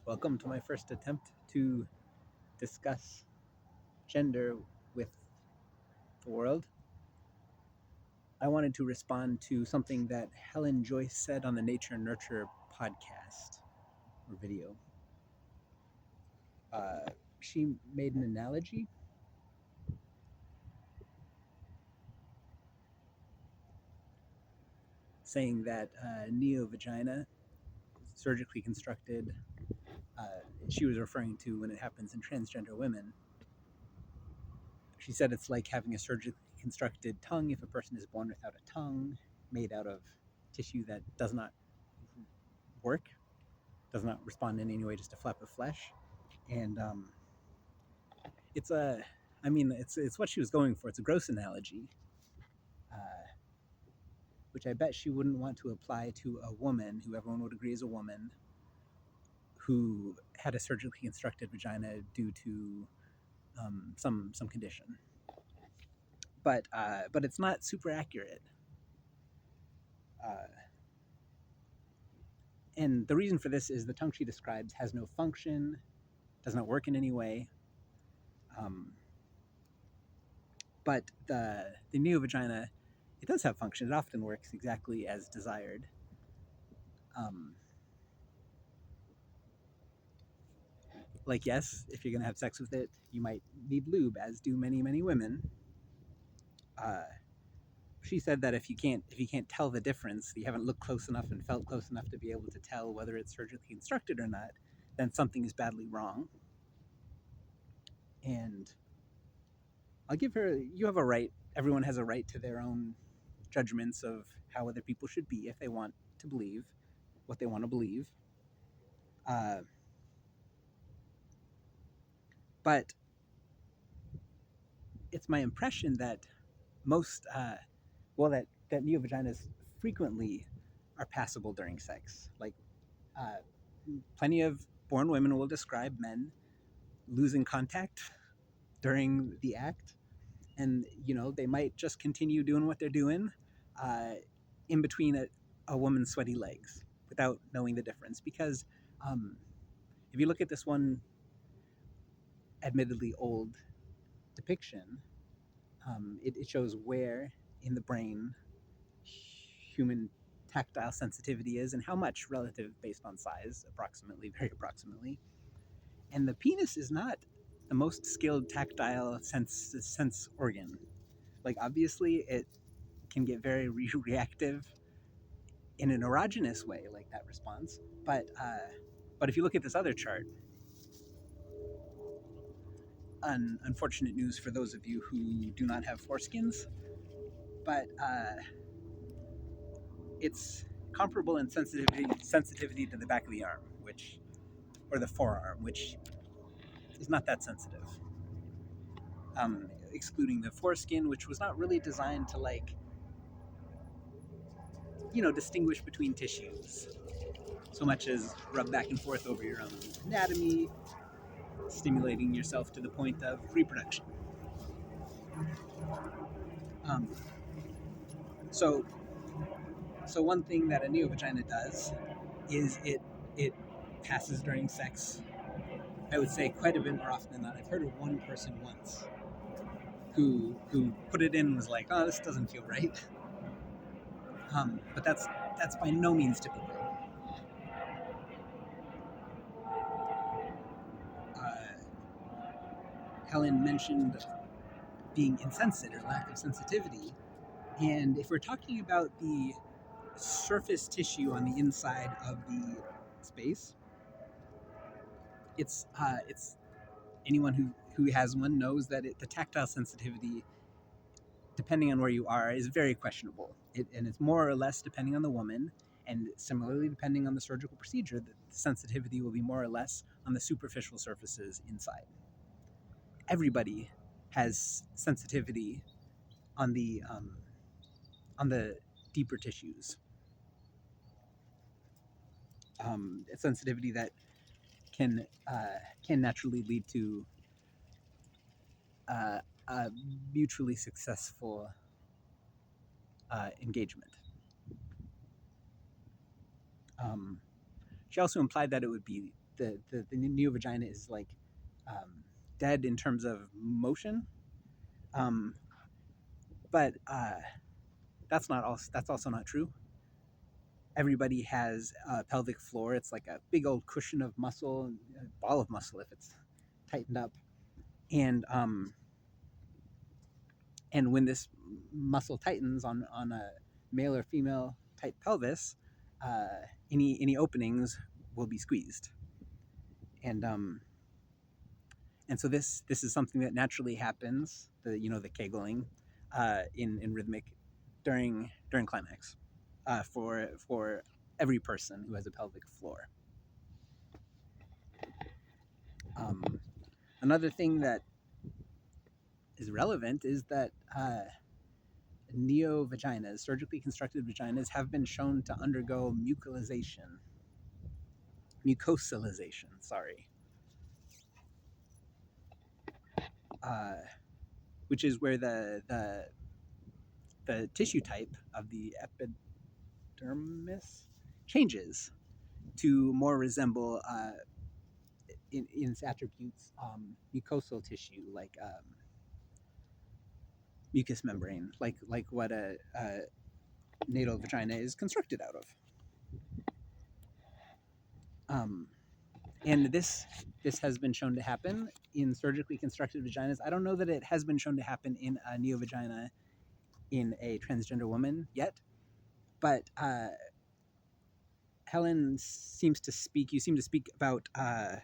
Welcome to my first attempt to discuss gender with the world. I wanted to respond to something that Helen Joyce said on the Nature and Nurture podcast or video. She made an analogy saying that neovagina, surgically constructed, uh, she was referring to when it happens in transgender women. She said it's like having a surgically constructed tongue if a person is born without a tongue, made out of tissue that does not work, does not respond in any way, just a flap of flesh. And it's a, I mean, it's what she was going for. It's a gross analogy, uh, which I bet she wouldn't want to apply to a woman who everyone would agree is a woman who had a surgically constructed vagina due to some condition. But it's not super accurate. Uh, and the reason for this is the tongue she describes has no function, does not work in any way. Um, but the neovagina, it does have function. It often works exactly as desired. Um, like, yes, if you're gonna have sex with it, you might need lube, as do many women. Uh, she said that if you can't tell the difference, you haven't looked close enough and felt close enough to be able to tell whether it's surgically constructed or not, then something is badly wrong. And I'll give her. You have a right. Everyone has a right to their own judgments of how other people should be if they want to believe what they want to believe. Uh, but it's my impression that most, that neovaginas frequently are passable during sex. Like, uh, plenty of born women will describe men losing contact during the act, and they might just continue doing what they're doing uh, in between a woman's sweaty legs without knowing the difference. Because if you look at this one, admittedly old depiction, it shows where in the brain human tactile sensitivity is and how much relative based on size, approximately, very approximately. And the penis is not the most skilled tactile sense organ. Like, obviously it can get very reactive in an erogenous way, like that response. But if you look at this other chart, unfortunate news for those of you who do not have foreskins, but it's comparable in sensitivity to the back of the arm, or the forearm, which is not that sensitive. Excluding the foreskin, which was not really designed to, like, distinguish between tissues so much as rub back and forth over your own anatomy, stimulating yourself to the point of reproduction. Um, so, so one thing that a neovagina does is it passes during sex. I would say quite a bit more often than not. I've heard of one person once who put it in and was like, "Oh, this doesn't feel right." But that's by no means typical. Helen mentioned being insensitive or lack of sensitivity, and if we're talking about the surface tissue on the inside of the space, it's anyone who has one knows that the tactile sensitivity, depending on where you are, is very questionable. And it's more or less depending on the woman, and similarly depending on the surgical procedure, the sensitivity will be more or less on the superficial surfaces inside. Everybody has sensitivity on the deeper tissues. Sensitivity that can naturally lead to a mutually successful engagement. She also implied that it would be the neovagina is like dead in terms of motion, um, but that's also not true. Everybody has a pelvic floor. It's like a big old cushion of muscle, a ball of muscle if it's tightened up, and when this muscle tightens on a male or female type pelvis, uh, any openings will be squeezed, and so this is something that naturally happens. The kegling in rhythmic during climax for every person who has a pelvic floor. Um, Another thing that is relevant is that neovaginas, surgically constructed vaginas, have been shown to undergo mucosalization. Sorry, uh, which is where the tissue type of the epidermis changes to more resemble in its attributes mucosal tissue, like mucous membrane, like what a natal vagina is constructed out of. Um, and this has been shown to happen in surgically constructed vaginas. I don't know that it has been shown to happen in a neovagina in a transgender woman yet, but Helen seems to speak. You seem to speak about a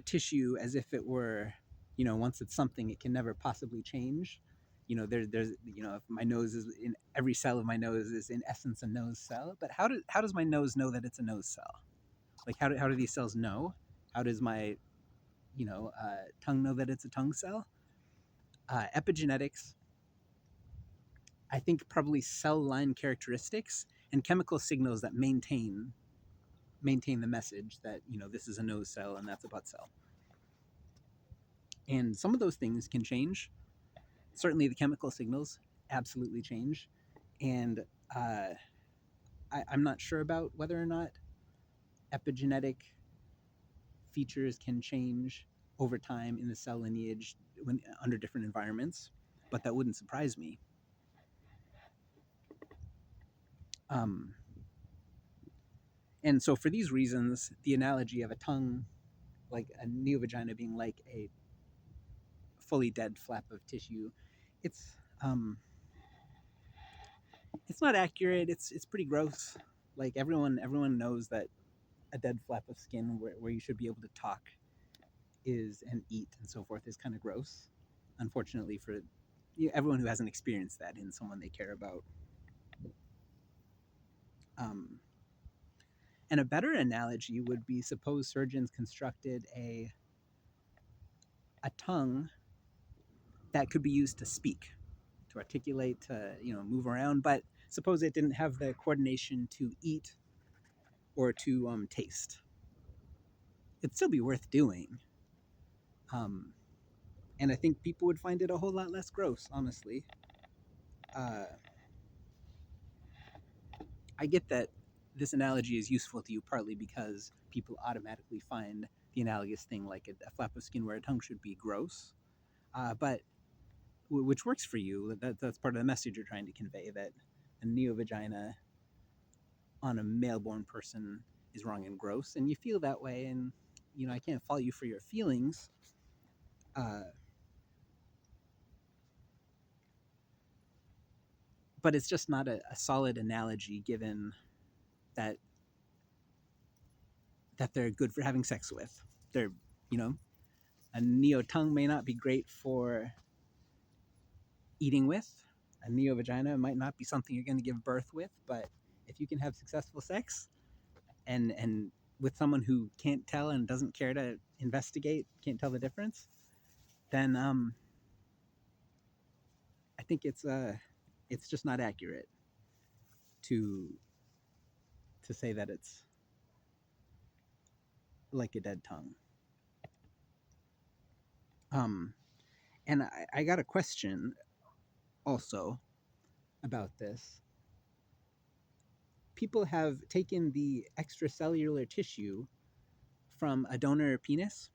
tissue as if it were, once it's something, it can never possibly change. There's, if my nose is in every cell of my nose is in essence a nose cell. But how does my nose know that it's a nose cell? Like how do these cells know? How does my tongue know that it's a tongue cell? Epigenetics, I think, probably cell line characteristics and chemical signals that maintain the message that this is a nose cell and that's a butt cell. And some of those things can change. Certainly, the chemical signals absolutely change, and I'm not sure about whether or not epigenetic features can change over time in the cell lineage when under different environments, but that wouldn't surprise me. Um, and so, for these reasons, the analogy of a tongue, like a neovagina, being like a fully dead flap of tissue, it's um, it's not accurate. It's pretty gross. Like everyone knows that a dead flap of skin where you should be able to talk is and eat and so forth is kind of gross. Unfortunately for everyone who hasn't experienced that in someone they care about. Um, and a better analogy would be, suppose surgeons constructed a tongue that could be used to speak, to articulate, to move around, but suppose it didn't have the coordination to eat or to taste. It'd still be worth doing. Um, and I think people would find it a whole lot less gross, honestly. Uh, I get that this analogy is useful to you partly because people automatically find the analogous thing, like a flap of skin where a tongue should be, gross, but which works for you. That's part of the message you're trying to convey, that a neovagina on a male-born person is wrong and gross, and you feel that way, and I can't fault you for your feelings. Uh, but it's just not a solid analogy, given that they're good for having sex with. They're, a neo tongue may not be great for eating with. A neovagina might not be something you're going to give birth with, but if you can have successful sex and with someone who can't tell and doesn't care to investigate, can't tell the difference, then I think it's just not accurate to say that it's like a dead tongue. Um, and I got a question also about this. people have taken the extracellular tissue from a donor penis,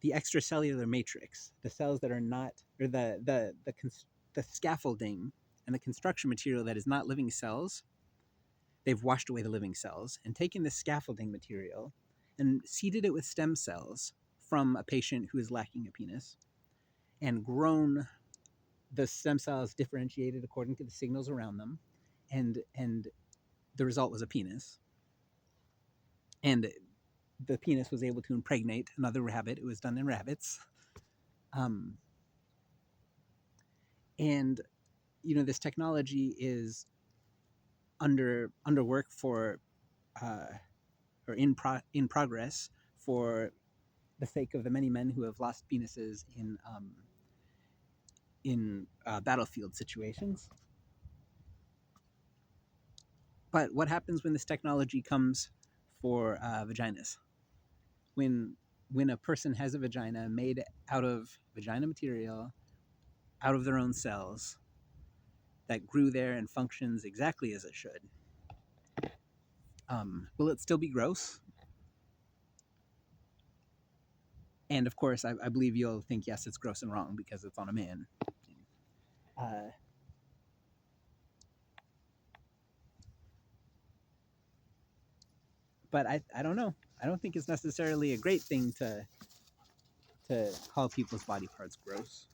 the extracellular matrix, the cells that are not, or the scaffolding and the construction material that is not living cells. They've washed away the living cells and taken the scaffolding material and seeded it with stem cells from a patient who is lacking a penis, and grown the stem cells differentiated according to the signals around them, and the result was a penis. And the penis was able to impregnate another rabbit. It was done in rabbits. And this technology is under work for or in progress for the sake of the many men who have lost penises in battlefield situations. But what happens when this technology comes for vaginas? When a person has a vagina made out of vagina material, out of their own cells, that grew there and functions exactly as it should, will it still be gross? And of course, I believe you'll think, yes, it's gross and wrong because it's on a man. But I don't know. I don't think it's necessarily a great thing to call people's body parts gross.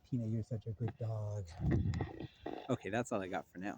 Tina, you're such a good dog. Okay, that's all I got for now.